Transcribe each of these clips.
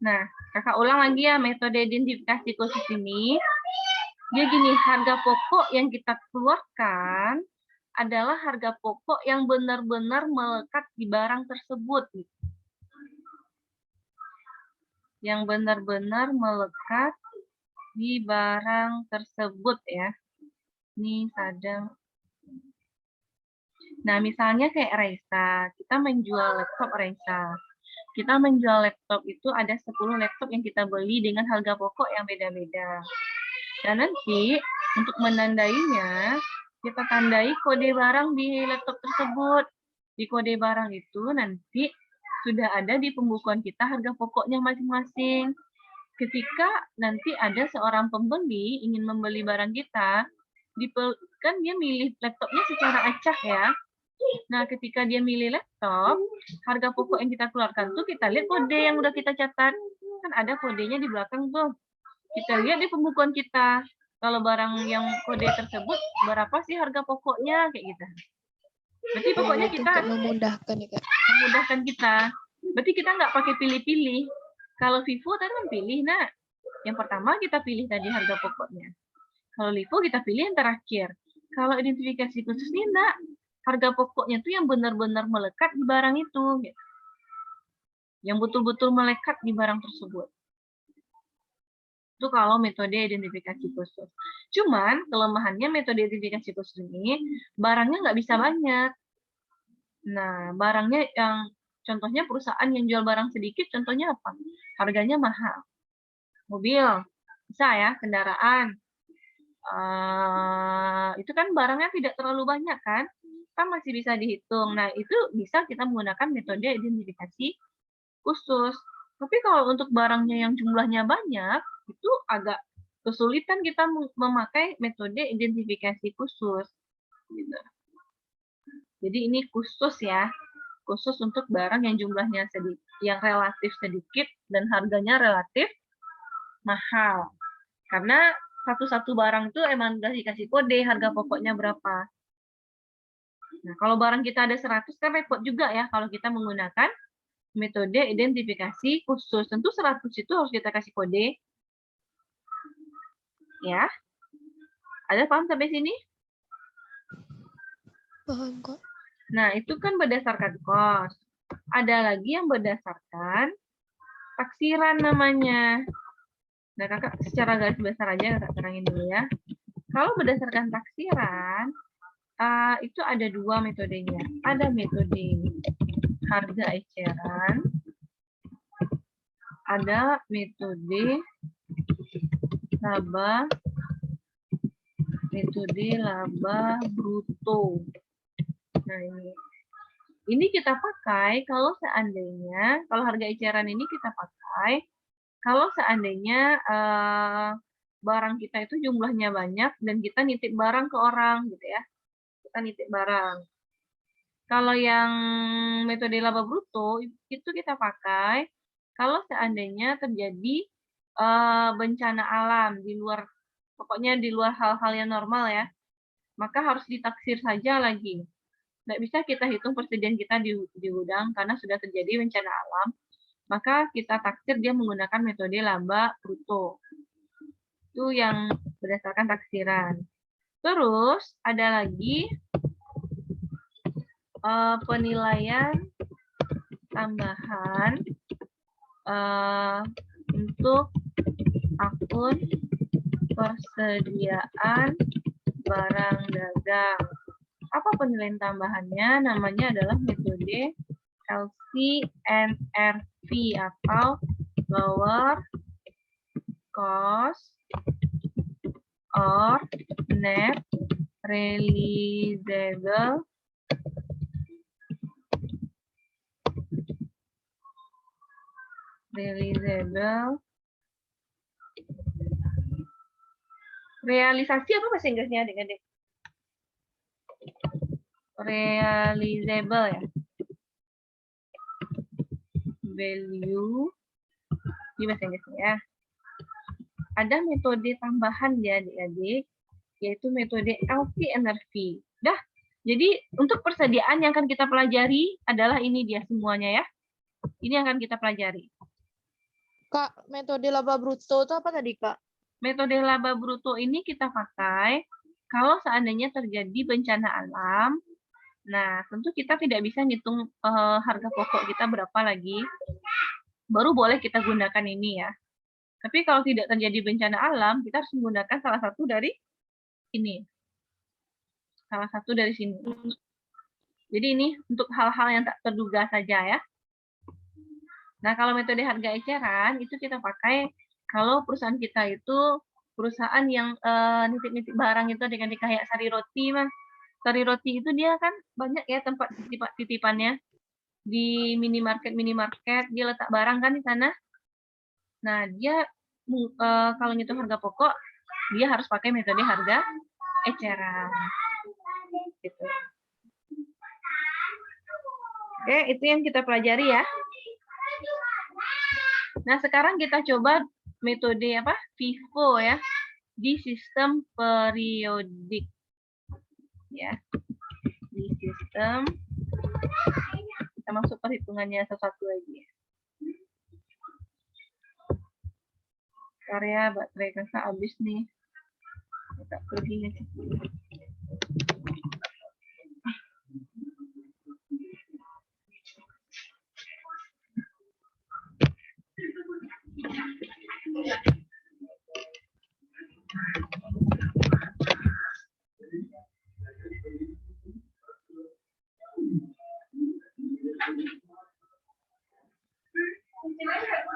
Nah, kakak ulang lagi ya metode identifikasi khusus ini. Dia gini, harga pokok yang kita keluarkan adalah harga pokok yang benar-benar melekat di barang tersebut. Yang benar-benar melekat di barang tersebut ya. Ini sadang. Nah, misalnya kayak Raisa, kita menjual laptop Raisa. Kita menjual laptop itu ada 10 laptop yang kita beli dengan harga pokok yang beda-beda. Dan nanti untuk menandainya, kita tandai kode barang di laptop tersebut. Di kode barang itu nanti sudah ada di pembukuan kita harga pokoknya masing-masing. Ketika nanti ada seorang pembeli ingin membeli barang kita, kan dia milih laptopnya secara acak ya. Nah, ketika dia milih laptop, harga pokok yang kita keluarkan tuh kita lihat kode yang udah kita catat. Kan ada kodenya di belakang tuh. Kita lihat di pembukuan kita. Kalau barang yang kode tersebut, berapa sih harga pokoknya? Kayak gitu. Berarti pokoknya kita memudahkan ya, Kak. Memudahkan kita. Berarti kita nggak pakai pilih-pilih. Kalau Vivo tadi kan pilih, nah. Yang pertama kita pilih tadi harga pokoknya. Kalau Livo kita pilih yang terakhir. Kalau identifikasi khusus ini enggak. Harga pokoknya itu yang benar-benar melekat di barang itu. Gitu. Yang betul-betul melekat di barang tersebut. Itu kalau metode identifikasi khusus. Cuman kelemahannya metode identifikasi khusus ini, barangnya nggak bisa banyak. Nah, barangnya yang contohnya perusahaan yang jual barang sedikit, contohnya apa? Harganya mahal. Mobil, bisa ya, kendaraan. Itu kan barangnya tidak terlalu banyak kan? Kan masih bisa dihitung. Nah, itu bisa kita menggunakan metode identifikasi khusus. Tapi kalau untuk barangnya yang jumlahnya banyak, itu agak kesulitan kita memakai metode identifikasi khusus. Gitu. Jadi ini khusus ya, khusus untuk barang yang jumlahnya sedikit, yang relatif sedikit dan harganya relatif mahal. Karena satu-satu barang itu emang udah dikasih kode harga pokoknya berapa. Nah, kalau barang kita ada 100 kan repot juga ya kalau kita menggunakan metode identifikasi khusus. Tentu 100 itu harus kita kasih kode. Ya. Ada paham sampai sini? Paham kok. Nah, itu kan berdasarkan kos. Ada lagi yang berdasarkan taksiran namanya. Nah, kakak secara garis besar aja kakak terangin dulu ya. Kalau berdasarkan taksiran, itu ada dua metodenya. Ada metode harga eceran, ada metode laba bruto. Nah, ini kita pakai kalau seandainya, kalau harga eceran ini kita pakai kalau seandainya barang kita itu jumlahnya banyak dan kita nitip barang ke orang gitu ya. Kita nitip barang. Kalau yang metode laba bruto itu kita pakai kalau seandainya terjadi bencana alam di luar, pokoknya di luar hal-hal yang normal ya, maka harus ditaksir saja lagi. Nggak bisa kita hitung persediaan kita di gudang karena sudah terjadi bencana alam, maka kita taksir dia menggunakan metode laba bruto. Itu yang berdasarkan taksiran. Terus ada lagi penilaian tambahan untuk akun persediaan barang dagang. Apa penilaian tambahannya? Namanya adalah metode LCNRV atau lower cost or net realizable realisasi apa bahasa Inggrisnya adik-adik? Realizable ya. Value di bahasa Inggrisnya ya. Ada metode tambahan ya adik-adik, yaitu metode LCNRV. Dah, jadi untuk persediaan yang akan kita pelajari adalah ini dia semuanya ya. Ini yang akan kita pelajari. Kak, metode laba bruto itu apa tadi, Kak? Metode laba bruto ini kita pakai kalau seandainya terjadi bencana alam. Nah, tentu kita tidak bisa ngitung harga pokok kita berapa lagi. Baru boleh kita gunakan ini ya. Tapi kalau tidak terjadi bencana alam, kita harus menggunakan salah satu dari ini. Salah satu dari sini. Jadi ini untuk hal-hal yang tak terduga saja ya. Nah, kalau metode harga eceran itu kita pakai kalau perusahaan kita itu perusahaan yang nitip-nitip barang itu dengan kayak Sari Roti, Mas. Sari Roti itu dia kan banyak ya tempat titipannya di minimarket dia letak barang kan di sana. Nah, dia kalau ngitung harga pokok dia harus pakai metode harga eceran. Gitu. Oke, itu yang kita pelajari ya. Nah, sekarang kita coba metode apa? FIFO ya, di sistem periodik. Ya. Di sistem kita masuk perhitungannya satu-satu lagi. Karya baterai kakak habis nih. Kita pergi ngecek dulu.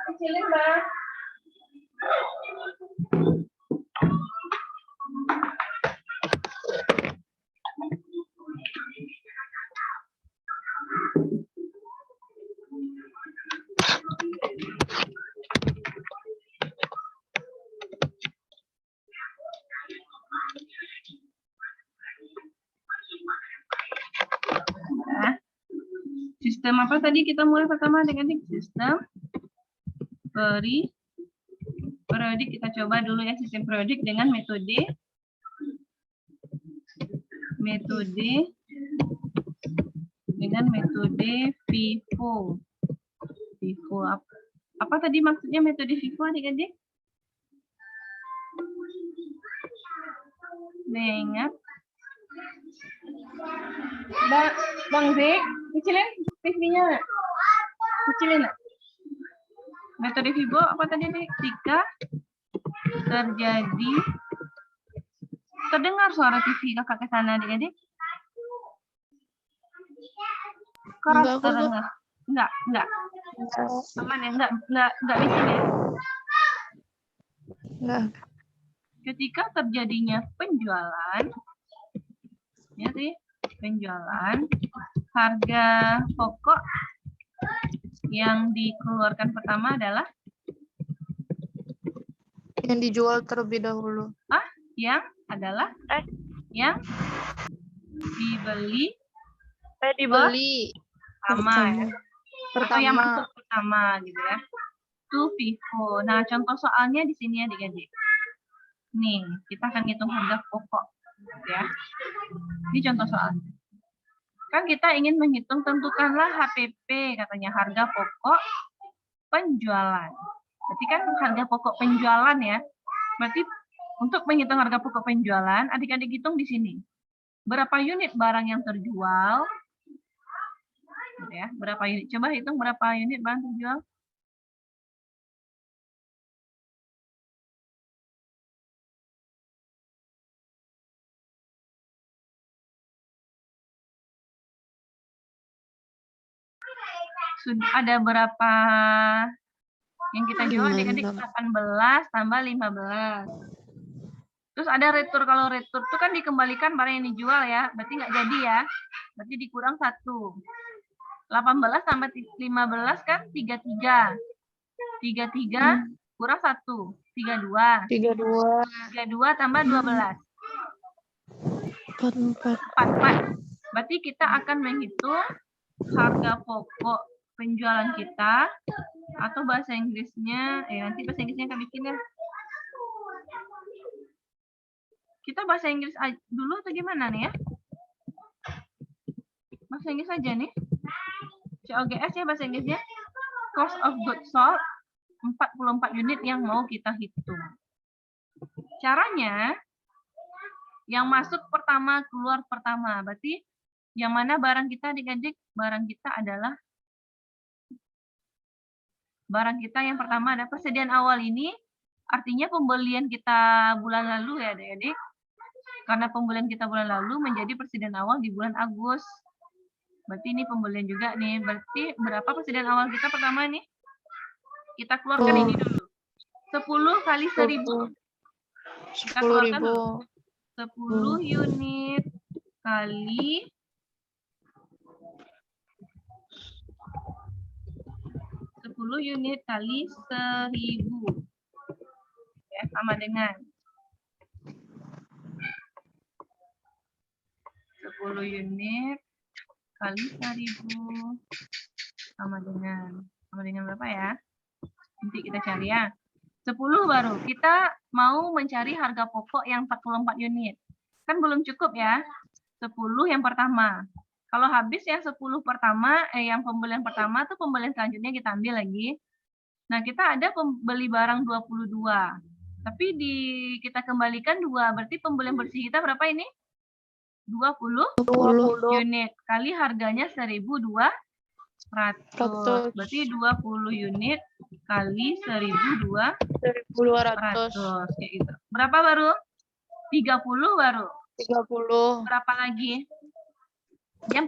Kecilin, Mbak. Nah, sistem apa tadi kita mulai pertama dengan sistem periodik. Kita coba dulu ya sistem periodik dengan metode FIFO. FIFO apa tadi maksudnya metode FIFO adik-adik? Ingat? Bang Zik, kecilin TV-nya. Kecilin. Metode FIFO apa tadi? Ketika terjadi, terdengar suara TV kakak ke sana adik-adik? Keras terdengar? Enggak. Aman ya? Enggak bising ya? Enggak. Ketika terjadinya penjualan, ya sih, penjualan, harga pokok yang dikeluarkan pertama adalah yang dijual terlebih dahulu. Yang adalah yang dibeli pertama ya. Atau yang masuk pertama gitu ya. Itu FIFO. Nah, contoh soalnya di sini adik-adik. Nih, kita akan hitung harga pokok ya. Ini contoh soal. Kan kita ingin menghitung, tentukanlah HPP katanya, harga pokok penjualan. Berarti kan harga pokok penjualan ya. Berarti untuk menghitung harga pokok penjualan, adik-adik hitung di sini. Berapa unit barang yang terjual? Ya, berapa unit? Coba hitung berapa unit barang terjual. Sudah ada berapa yang kita jual? Adik-adik 18 tambah 15. Terus ada retur. Kalau retur itu kan dikembalikan barang yang dijual ya. Berarti nggak jadi ya. Berarti dikurang 1. 18 tambah 15 kan 33. 33 kurang 1. 32. 32 tambah 12. 44. Berarti kita akan menghitung harga pokok penjualan kita, atau bahasa Inggrisnya, nanti bahasa Inggrisnya kami bikin ya. Kita bahasa Inggris dulu atau gimana nih ya? Bahasa Inggris aja nih. COGS ya bahasa Inggrisnya. Cost of goods sold. 44 unit yang mau kita hitung. Caranya, yang masuk pertama, keluar pertama. Berarti yang mana barang kita adik-adik? Barang kita adalah barang kita yang pertama ada persediaan awal ini, artinya pembelian kita bulan lalu ya adik-adik. Karena pembelian kita bulan lalu menjadi persediaan awal di bulan Agustus. Berarti ini pembelian juga nih. Berarti berapa persediaan awal kita pertama nih? Kita keluarkan ini dulu. 10 kali 1000. Kita keluarkan dulu. 10 unit kali 10 unit kali 1000. Ya, sama dengan 10 unit kali 1000 sama dengan berapa ya? Nanti kita cari ya. 10 baru. Kita mau mencari harga pokok yang 44 unit. Kan belum cukup ya. 10 yang pertama. Kalau habis yang 10 pertama, yang pembelian pertama tuh pembelian selanjutnya kita ambil lagi. Nah, kita ada pembeli barang 22. Tapi kita kembalikan 2. Berarti pembelian bersih kita berapa ini? 20 unit. Kali harganya 1.200. Berarti 20 unit kali 1.200. Kayak gitu. Berapa baru? 30 baru. 30. Berapa lagi? Yang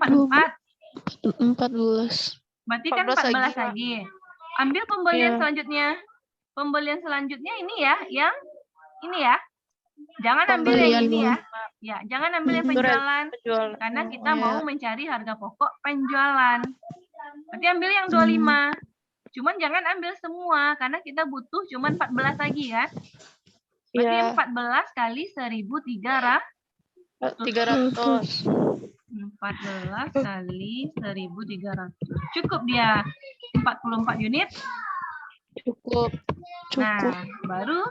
14. Berarti kan 14 lagi. Ambil pembelian selanjutnya. Pembelian selanjutnya ini ya, yang ini ya. Jangan ambil yang ini ya. Ya, jangan ambil yang penjualan. Karena kita mau mencari harga pokok penjualan. Berarti ambil yang 25. Cuman jangan ambil semua karena kita butuh cuman 14 lagi ya. Berarti 14 kali 1.300. 14 kali 1.300. Cukup dia 44 unit? Cukup. Nah, baru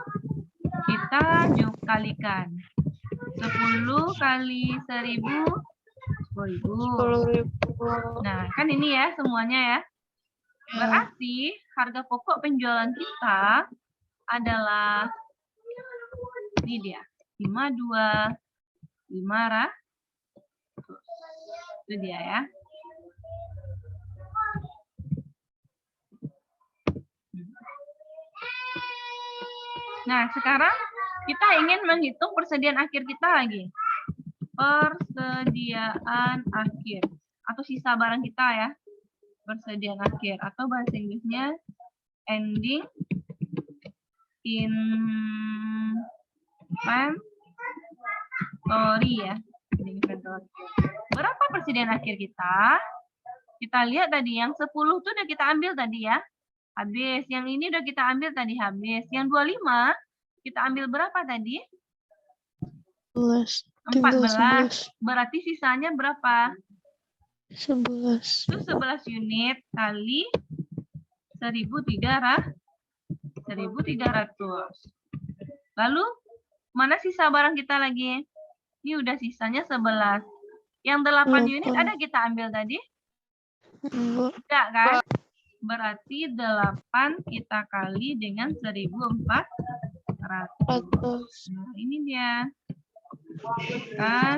kita kalikan. 10 kali 1.000, 10.000. Nah, kan ini ya semuanya ya. Berarti harga pokok penjualan kita adalah ini dia, 52.500. Itu dia ya. Nah, sekarang kita ingin menghitung persediaan akhir kita lagi. Persediaan akhir atau sisa barang kita ya. Persediaan akhir atau bahasa Inggrisnya ending inventory ya. Inventory. Berapa persediaan akhir kita? Kita lihat tadi yang 10 itu udah kita ambil tadi ya. Habis. Yang ini udah kita ambil tadi habis. Yang 25 kita ambil berapa tadi? 14. Berarti sisanya berapa? 11. Itu 11 unit kali 1.300. Lalu mana sisa barang kita lagi? Ini udah sisanya 11. Yang 8 unit ada kita ambil tadi? Enggak kan? Berarti 8 kita kali dengan 1.400. Nah, ini dia. Maka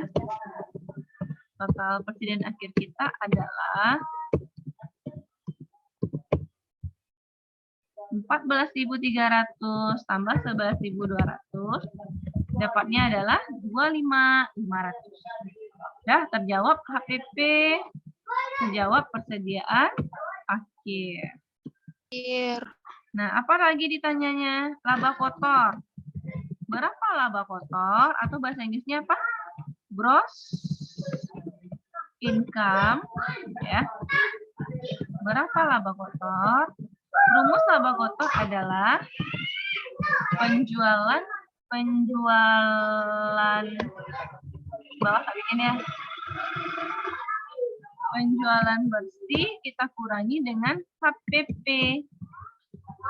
total persediaan akhir kita adalah 14.300 tambah 11.200. Dapatnya adalah 25.500. Dah terjawab HPP. Terjawab persediaan akhir. Nah, apa lagi ditanyanya? Laba kotor. Berapa laba kotor? Atau bahasa Inggrisnya apa? Gross income. Ya. Berapa laba kotor? Rumus laba kotor adalah penjualan bawah ini ya. Penjualan bersih kita kurangi dengan HPP.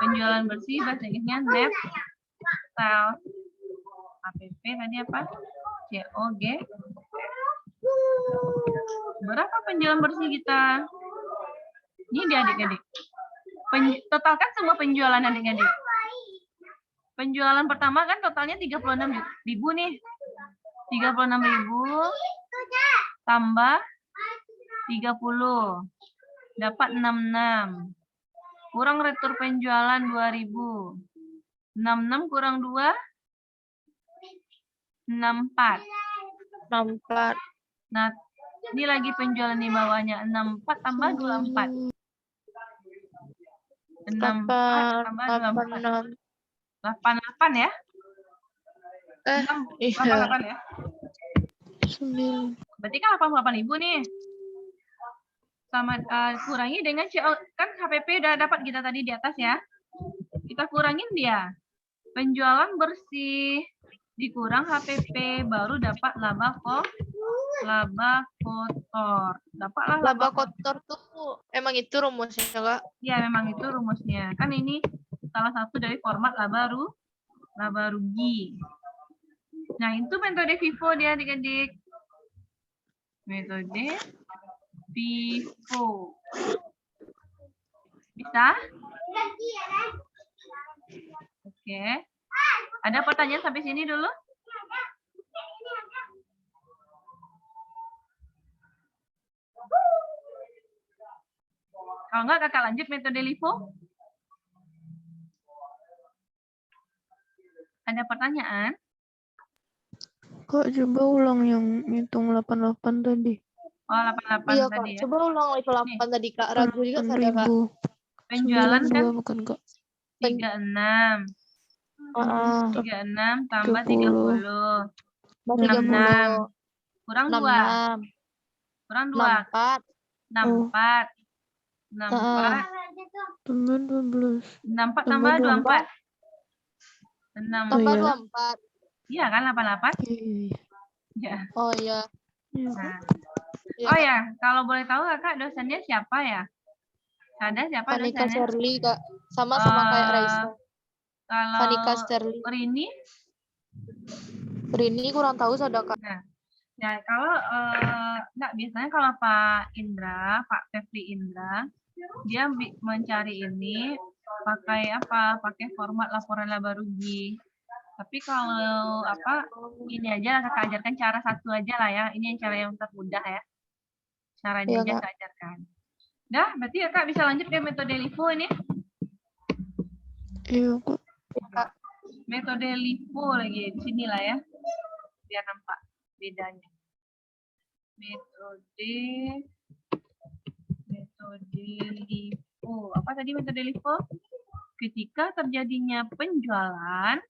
Penjualan bersih bahasa Inggrisnya net sales. HPP tadi apa? COG. Berapa penjualan bersih kita? Ini dia adik-adik. Totalkan semua penjualan adik-adik. Penjualan pertama kan totalnya 36.000 nih. 36.000 tambah 30. Dapat 66. Kurang retur penjualan 2.000. 66 kurang 2, 64. 64. Nah, ini lagi penjualan di bawahnya. 64 tambah 24. 64 tambah 24. 88 ya? 88 ya? 9. Berarti kan 88.000 nih. Sama kurangi dengan CO, kan HPP udah dapat kita tadi di atas ya. Kita kurangin dia. Penjualan bersih dikurang HPP baru dapat laba kotor. Dapatlah Laba kotor tuh emang itu rumusnya, Kak? Ya, memang itu rumusnya. Kan ini salah satu dari format laba rugi. Nah, itu metode FIFO dia adik-adik. Metode FIFO. Bisa? Oke. Ada pertanyaan sampai sini dulu? Kalau enggak, kakak lanjut metode LIFO. Ada pertanyaan? Kak, coba ulang yang ngitung 88 tadi. Oh, 88 Iya, tadi Kak. ya. Coba ulang lagi 8 tadi, Kak. Ragu juga saya, Kak. 8.000. Penjualan kan 92 bukan, Kak? 36. 36 tambah 30. 30. Kurang 2. 66. Kurang 2. 64. 64. 64. Tambah 12. 64 tambah 24. 6. Tambah iya. 24. Iya kan 88? Iya. Ya. Oh iya. Nah. Iya, Oh Kak. ya, kalau boleh tahu Kakak dosennya siapa ya? Ada siapa Fanika dosennya? Sherly, Kak. Sama kayak Raisa. Kalau Fanika Sherly. Rini kurang tahu sudah, Kak. Nah, kalau enggak, biasanya kalau Pak Febri Indra, dia mencari ini pakai apa? Pakai format laporan laba rugi. Tapi kalau ini aja kakak ajarkan cara satu aja lah ya. Ini yang cara yang termudah ya. Caranya aja kakak ajarkan. Dah, berarti kakak bisa lanjut ke metode LIFO ini. Iya, Kak. Metode LIFO lagi di sini lah ya. Biar nampak bedanya. Metode LIFO. Apa tadi metode LIFO? Ketika terjadinya penjualan,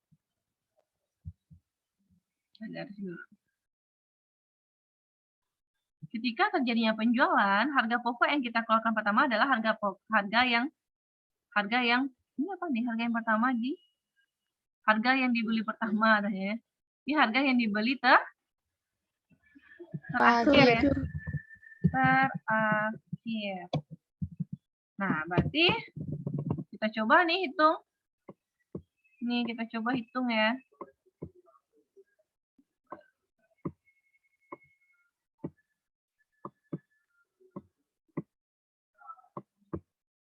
harga pokok yang kita keluarkan pertama adalah harga yang ini apa nih? Harga yang pertama harga yang dibeli pertama ya. Ini harga yang dibeli terakhir ya. Terakhir. Nah, berarti kita coba nih hitung. Nih, kita coba hitung ya.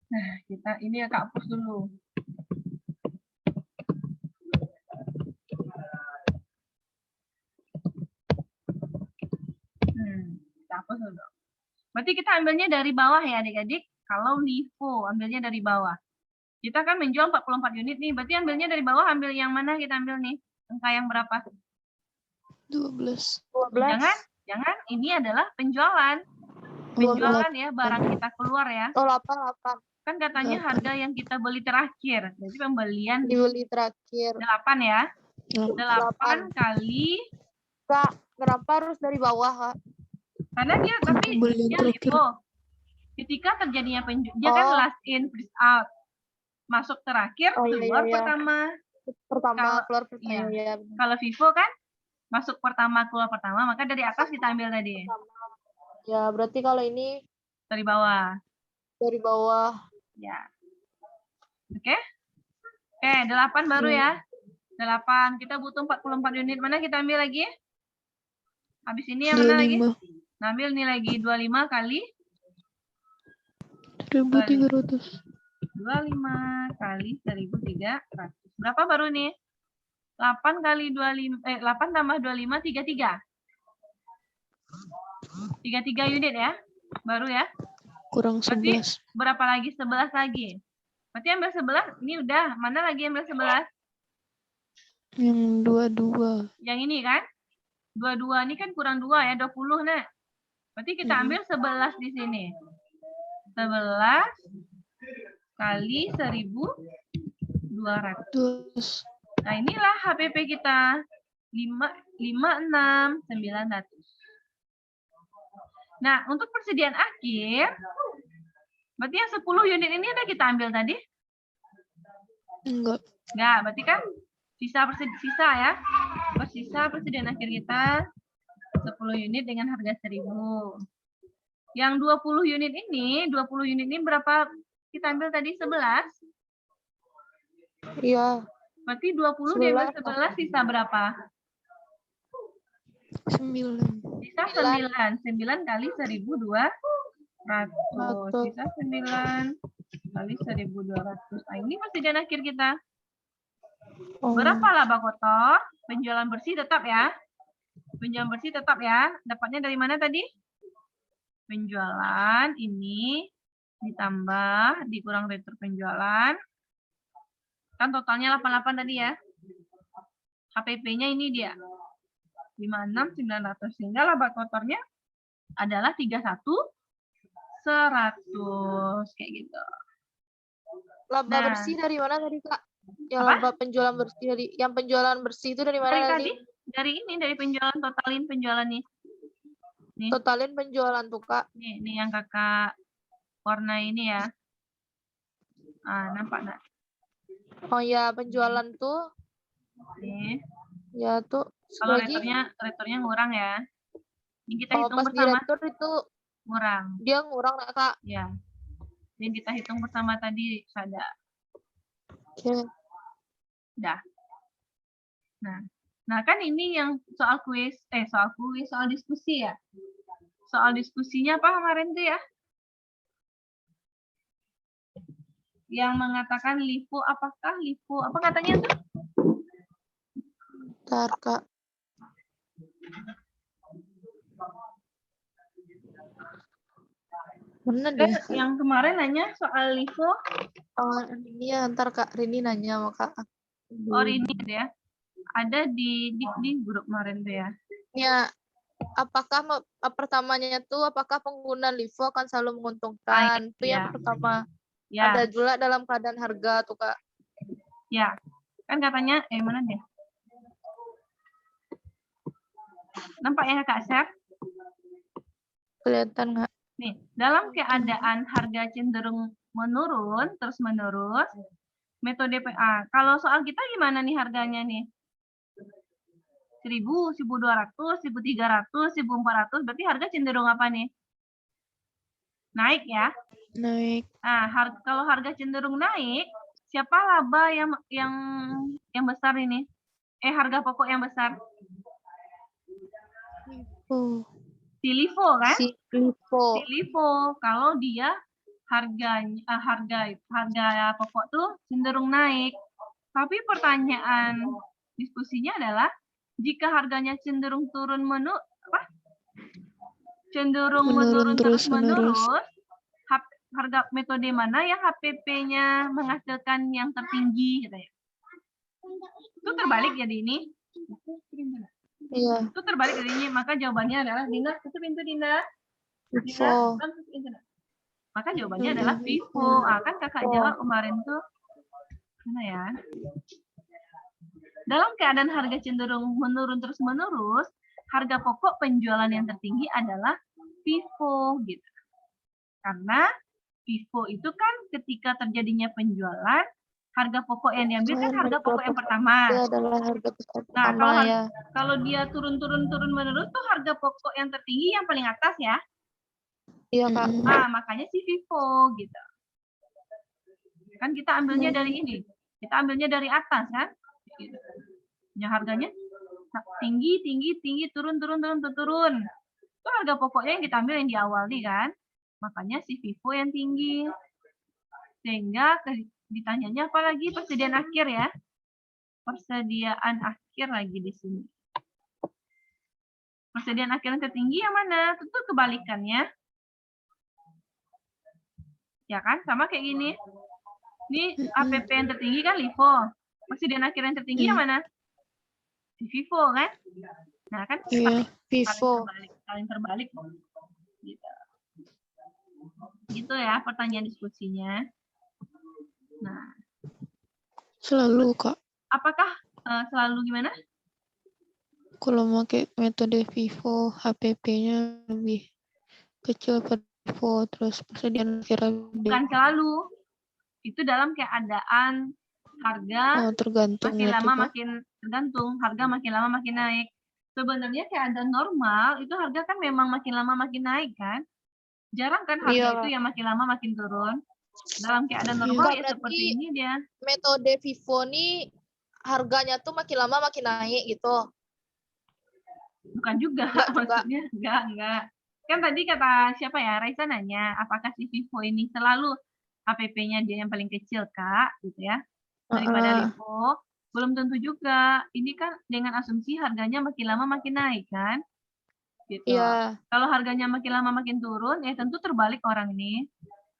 Nah, ini ya Kak hapus dulu. Kita hapus dulu. Berarti kita ambilnya dari bawah ya adik-adik. Kalau LIFO ambilnya dari bawah. Kita kan menjual 44 unit nih. Berarti ambilnya dari bawah, ambil yang mana kita ambil nih? Angka yang berapa? 12. Jangan. Ini adalah penjualan. Penjualan ya, barang kita keluar ya. Oh, 8. Kan katanya harga yang kita beli terakhir. Jadi pembelian Dibeli terakhir. 8 ya. 8 kali. Kak, kenapa harus dari bawah, Kak? Karena dia LIFO. Ketika terjadinya dia kan last in, first out. Masuk terakhir, keluar pertama. Keluar pertama. Iya. Kalau FIFO kan masuk pertama, keluar pertama, maka dari atas kita ambil tadi. Ya, berarti kalau ini dari bawah. Dari bawah. Ya. Oke. 8 baru ya. 8. Kita butuh 44 unit. Mana kita ambil lagi? Habis ini yang mana lagi? Nah, ambil nih lagi 25 kali 1.300. 25 kali 1.300. Berapa baru nih? 8 kali 25, 8 tambah 25, 33. 33 unit ya, baru ya. Kurang Berarti 11. berapa lagi? 11 lagi. Berarti ambil 11, ini udah. Mana lagi ambil 11? Yang 22. Yang ini kan? 22 ini kan kurang 2 ya, 20 nah. Berarti kita ambil 11 di sini. 11 kali 1.200. 200. Nah, inilah HPP kita. 56900. Nah, untuk persediaan akhir, berarti yang 10 unit ini udah kita ambil tadi? Enggak. Enggak, berarti kan sisa ya. Bersisa persediaan akhir kita 10 unit dengan harga 1.000. Yang 20 unit ini berapa kita ambil tadi? 11? Iya. Berarti 20 diambil 11 sisa berapa? 9. Sisa 9. 9 kali 1.200. Sisa 9 kali 1.200. Nah, ini persediaan akhir kita. Berapa laba kotor? Penjualan bersih tetap ya. Penjualan bersih tetap ya. Dapatnya dari mana tadi? Penjualan ini ditambah dikurang retur penjualan. Kan totalnya 88 tadi ya. HPP-nya ini dia. 56.900. Sehingga laba kotornya adalah 31.100 kayak gitu. Laba Nah. bersih dari mana tadi, Kak? Yang Apa? laba penjualan bersih dari yang penjualan bersih itu dari mana Dari tadi? tadi? Dari penjualan, totalin penjualan nih. Nih, Totalin penjualan tuh, Kak. nih yang kakak warna ini ya. Ah, nampak nggak? Oh ya, penjualan tuh Nih. ya tuh Kalau lagi. returnya ngurang ya. Ini kita Oh, hitung pas di bersama. retur itu Ngurang. dia ngurang, Kak. Ya. Yang kita hitung bersama tadi ada. Oke. Dah. Nah kan ini yang soal diskusi ya. Soal diskusinya apa kemarin tuh ya? Yang mengatakan LIFO, apakah LIFO? Apa katanya tuh? Bentar, Kak. Mana deh? Yang kemarin nanya soal LIFO. Oh, ini ya, ntar Kak Rini nanya sama Kak. Oh, ini ya. Ada di grup kemarin tuh ya. Ya, apakah pertamanya tuh apakah pengguna LIFO akan selalu menguntungkan? Itu yang pertama. Ya. Ada juga dalam keadaan harga tuh, Kak. Ya. Kan katanya mana deh? Nampak ya Kak Chef? Kelihatan nggak? Nih, dalam keadaan harga cenderung menurun, terus-menerus, metode PA. Kalau soal kita gimana nih harganya nih? 1.000, 1.200, 1.300, 1.400, berarti harga cenderung apa nih? Naik ya? Naik. Nah, kalau harga cenderung naik, siapa laba yang besar ini? Harga pokok yang besar? Oh. Si LIFO kan? Si LIFO. Kalau dia harga pokok tuh cenderung naik. Tapi pertanyaan diskusinya adalah jika harganya cenderung cenderung menurun terus-menerus, harga metode mana yang HPP-nya menghasilkan yang tertinggi gitu ya? Itu terbalik jadi ini. Iya. Itu terbalik dari ini, maka jawabannya adalah Dinda, tutup pintu Dinda. LIFO. Maka jawabannya adalah LIFO. Kan kakak jawab kemarin tuh mana ya? Dalam keadaan harga cenderung menurun terus-menerus, harga pokok penjualan yang tertinggi adalah FIFO gitu. Karena FIFO itu kan ketika terjadinya penjualan, harga pokok yang diambil kan harga pokok yang pertama. Itu adalah harga Nah, pertama ya. kalau dia turun-menerus tuh harga pokok yang tertinggi yang paling atas ya. Iya, Kak. Nah, makanya si FIFO gitu. Kan kita ambilnya dari ini. Kita ambilnya dari atas kan. Gitu. Yang harganya tinggi, turun. Itu harga pokoknya yang kita ambil yang di awal nih kan. Makanya si FIFO yang tinggi. Sehingga ditanyanya apa lagi? Persediaan akhir ya. Persediaan akhir lagi di sini. Persediaan akhir yang tertinggi yang mana? Tentu kebalikannya. Ya kan? Sama kayak gini. Ini APP yang tertinggi kan LIFO. Persediaan akhir yang tertinggi yang mana? Di FIFO kan? Nah kan Iya, Vivo. saling terbalik. Gitu. Gitu ya pertanyaan diskusinya. Nah, Selalu, Kak. apakah selalu gimana? Kalau pakai metode Vivo, HPP-nya lebih kecil pada Vivo, terus persediaan akhirnya gede. Bukan selalu. Itu dalam keadaan harga Tergantung makin itu, lama Kak. makin tergantung. Harga makin lama makin naik. Sebenarnya keadaan normal itu harga kan memang makin lama makin naik kan? Jarang kan harga Iya. itu yang makin lama makin turun. Dalam keadaan Iya. normal Kak, ya berarti seperti ini dia. metode Vivo nih harganya tuh makin lama makin naik gitu. Bukan juga Enggak juga. maksudnya. Enggak. Kan tadi kata siapa ya? Raisa nanya, apakah si Vivo ini selalu APP-nya dia yang paling kecil, Kak? Gitu ya. Daripada LIFO. Belum tentu juga. Ini kan dengan asumsi harganya makin lama makin naik kan? Gitu. Iya. Kalau harganya makin lama makin turun, ya tentu terbalik orang ini.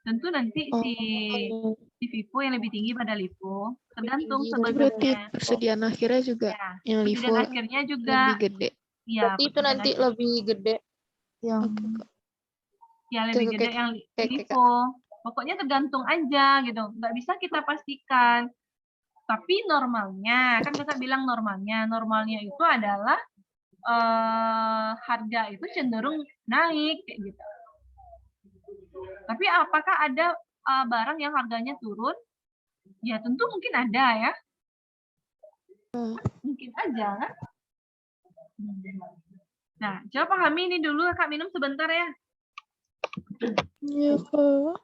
Tentu nanti si Vivo yang lebih tinggi pada LIFO. Tergantung tinggi. Berarti sebenarnya. persediaan akhirnya juga Ya, yang Vivo persediaan akhirnya juga. lebih gede. Ya, Berarti itu nanti lebih gede. Yang Oke, Kak. ya lebih gede yang LIFO. Pokoknya tergantung aja gitu. Nggak bisa kita pastikan. Tapi normalnya, kan kita bilang normalnya. Normalnya itu adalah harga itu cenderung naik kayak gitu. Tapi apakah ada barang yang harganya turun? Ya tentu mungkin ada ya. Mungkin aja kan. Nah, coba pahami ini dulu, Kak, minum sebentar ya. Iya, Kak.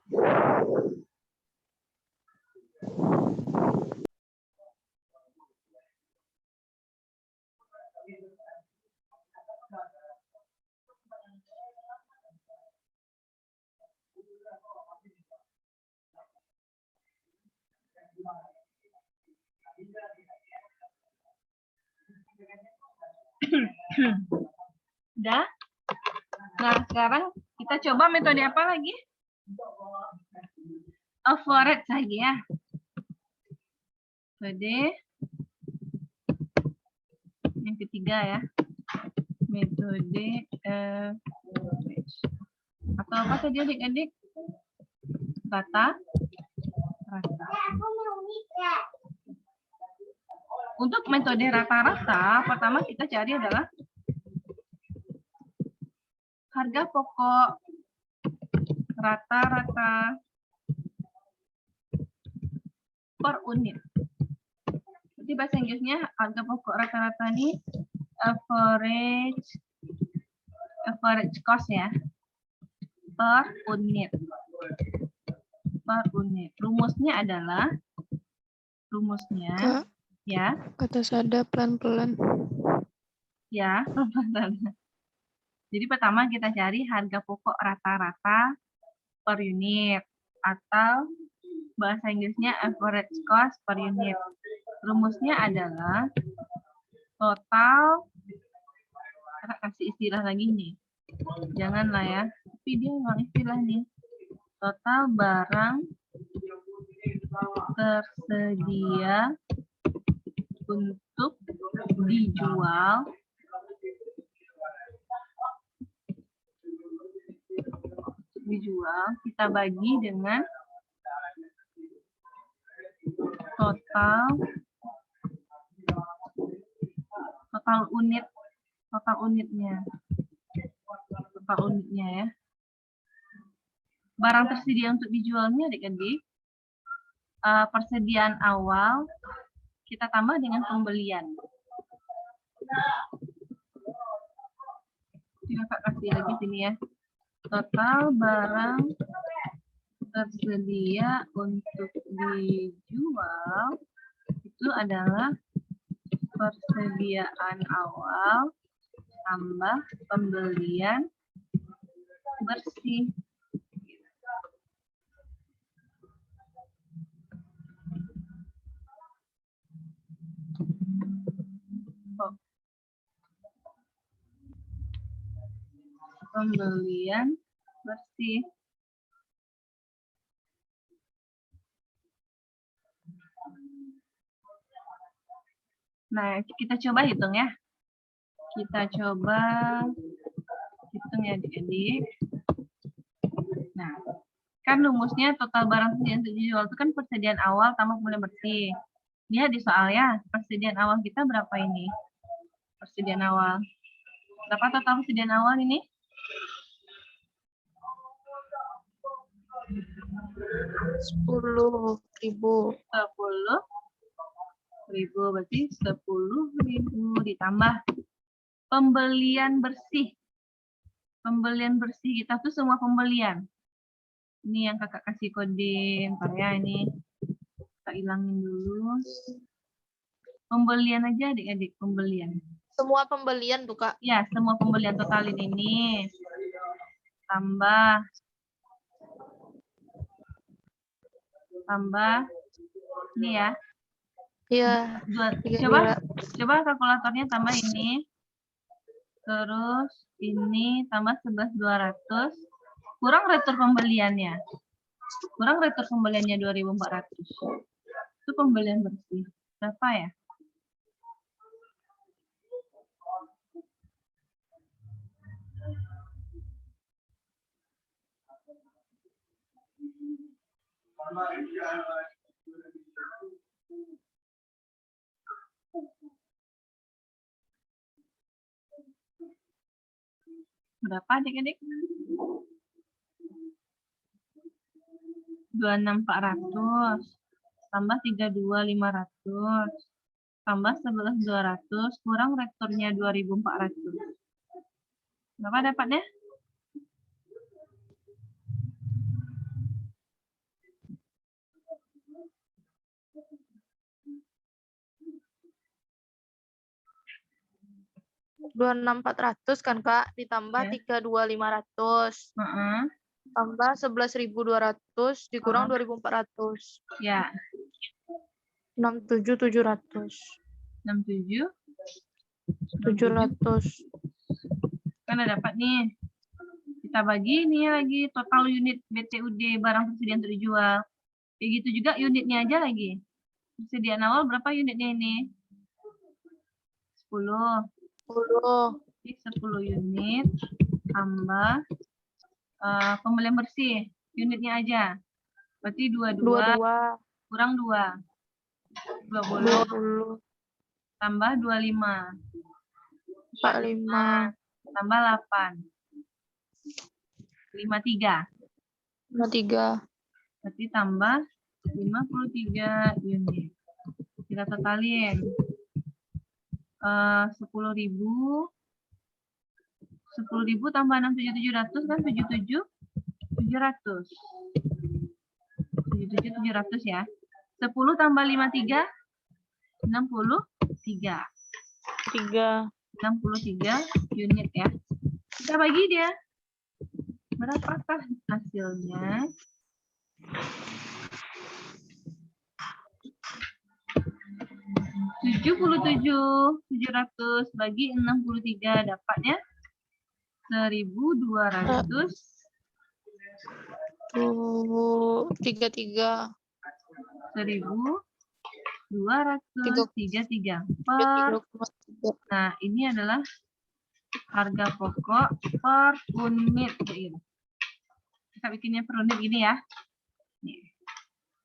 Udah? Nah, sekarang kita coba metode apa lagi? Average lagi ya. Metode yang ketiga ya. Metode average. Atau apa tadi adik-adik? Rata. Untuk metode rata-rata, pertama kita cari adalah harga pokok rata-rata per unit. Jadi bahasa Inggrisnya harga pokok rata-rata ini average cost ya, per unit. Per unit. Rumusnya adalah Kak, ya. kata Sada pelan-pelan. Ya, pelan-pelan. Jadi pertama kita cari harga pokok rata-rata per unit atau bahasa Inggrisnya average cost per unit. Rumusnya adalah total, kita kasih istilah lagi nih. Janganlah ya, tapi dia memang istilah nih. Total barang tersedia untuk dijual kita bagi dengan total unitnya ya. Barang tersedia untuk dijualnya adik-adik, persediaan awal kita tambah dengan pembelian. Kita kasih lagi sini ya. Total barang tersedia untuk dijual itu adalah persediaan awal tambah pembelian bersih. kelompok. Pembelian bersih. Nah, kita coba hitung ya. Kita coba hitung ya adik-adik. Nah, kan rumusnya total barang persediaan untuk dijual itu kan persediaan awal tambah pembelian bersih. Lihat di soal ya, persediaan awal kita berapa ini? Persediaan awal. Berapa total persediaan awal ini? 10.000. 10.000 berarti 10.000 ditambah pembelian bersih. Pembelian bersih kita tuh semua pembelian. Ini yang kakak kasih kode, ntar ya ini. Kita hilangin dulu. Pembelian aja adik-adik, pembelian. Semua pembelian tuh, Kak. Ya, semua pembelian totalin ini. Tambah ini ya. Iya. Coba kalkulatornya tambah ini. Terus ini tambah 11.200. Kurang retur pembeliannya. Kurang retur pembeliannya 2.400. Itu pembelian bersih. Berapa ya? Berapa adik-adik? 26.400 tambah 32.500 tambah 11.200 kurang returnya 2.400. Berapa dapatnya? Rp26.400 kan, Kak, ditambah Ya. 32.500 tambah 11.200 dikurang 2.400. Ya. 67.700. 700. Kan ada dapat nih. Kita bagi nih lagi total unit BTUD barang persediaan untuk dijual. Kayak gitu juga unitnya aja lagi. Persediaan awal berapa unitnya ini? 10. 10 unit tambah pembelian bersih unitnya aja. Berarti 22 kurang 2. 20 tambah 25. 45 tambah 8. 53. Berarti tambah 53 unit. Kita totalin. 10.000 tambah 6.700 kan 77.700. 77.700 ya. 10 tambah 53 63. 63 unit ya. Kita bagi dia. Berapakah hasilnya? 77.700 bagi 63 dapatnya 1.200. 33. 1.233 per. Nah, ini adalah harga pokok per unit. Kita bikinnya per unit gini ya. Nih.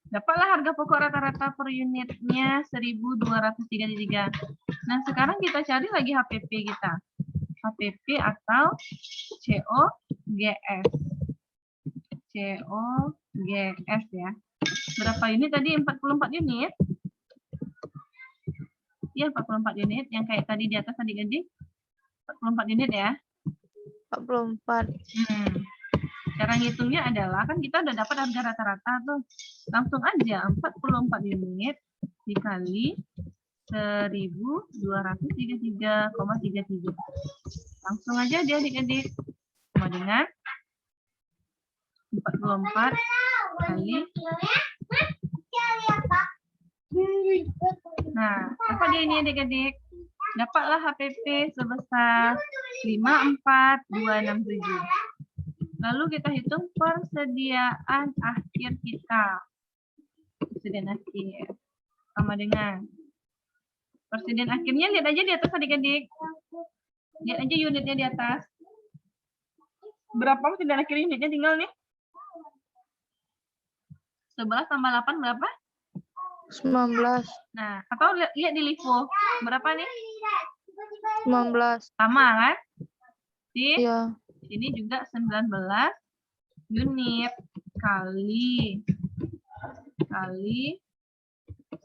Dapatlah harga pokok rata-rata per unitnya 1.233. Nah, sekarang kita cari lagi HPP kita. HPP atau COGS. COGS ya. Berapa unit tadi? 44 unit. Iya, 44 unit. Yang kayak tadi di atas adik-adik. 44 unit ya. 44. Cara ngitungnya adalah, kan kita udah dapat harga rata-rata tuh. Langsung aja 44 unit dikali 1.233,33. Langsung aja dia adik-adik. Sama dengan 44 kali. Nah, apa dia ini adik-adik? Dapatlah HPP sebesar 54267. Lalu kita hitung persediaan akhir kita. Persediaan akhir sama dengan persediaan akhirnya, lihat aja di atas adik-adik. Lihat aja unitnya di atas. Berapa persediaan akhir unitnya tinggal nih? 11 tambah 8 berapa? 19. Nah, atau lihat di LIFO. Berapa nih? 19. Sama kan? Di Iya. sini juga 19 unit kali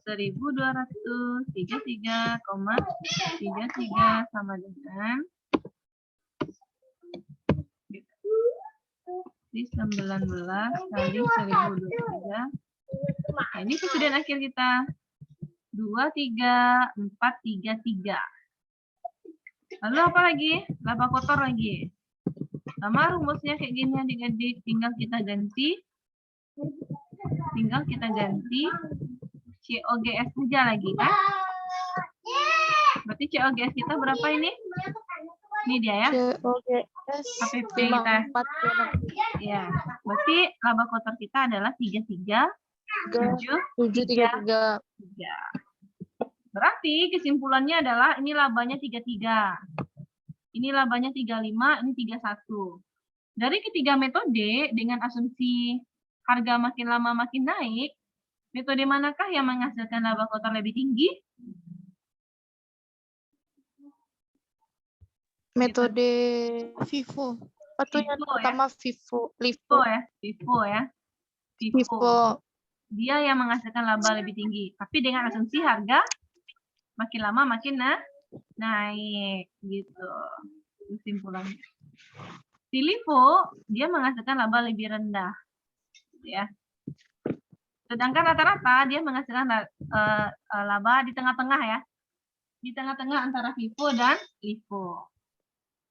1233,33 sama dengan di 19 kali 1023. Nah, ini persediaan akhir kita 23433. Lalu apa lagi? Laba kotor lagi. Sama rumusnya kayak gini adik-adik, tinggal kita ganti COGS saja lagi kan? Berarti COGS kita berapa ini? Ini dia ya. COGS HPP kita. 54. Ya, berarti laba kotor kita adalah 33,733. 733. Berarti kesimpulannya adalah ini labanya 33. Ini labanya 35, ini 31. Dari ketiga metode dengan asumsi harga makin lama makin naik, metode manakah yang menghasilkan laba kotor lebih tinggi? Metode FIFO. apa tuh yang FIFO ya? pertama FIFO LIFO. ya. FIFO. Dia yang menghasilkan laba lebih tinggi, tapi dengan asumsi harga makin lama makin naik gitu. Kesimpulannya. Si LIFO dia menghasilkan laba lebih rendah, ya. Sedangkan rata-rata dia menghasilkan laba di tengah-tengah ya, di tengah-tengah antara FIFO dan LIFO.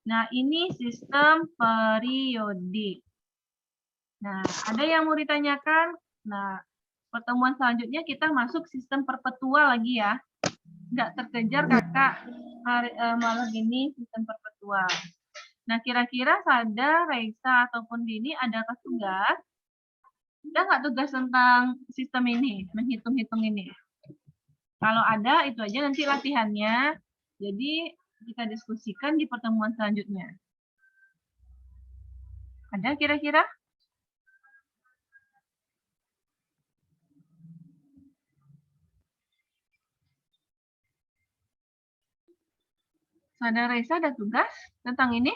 Nah, ini sistem periodik. Nah, ada yang mau ditanyakan? Nah, pertemuan selanjutnya kita masuk sistem perpetual lagi ya. Nggak terkejar kakak malam ini sistem perpetual. Nah, kira-kira Sada, Raisa, ataupun Dini adakah tugas? Ada nggak tugas tentang sistem ini, menghitung-hitung ini? Kalau ada, itu aja nanti latihannya. Jadi, kita diskusikan di pertemuan selanjutnya. Ada kira-kira? Sada, Raisa ada tugas tentang ini?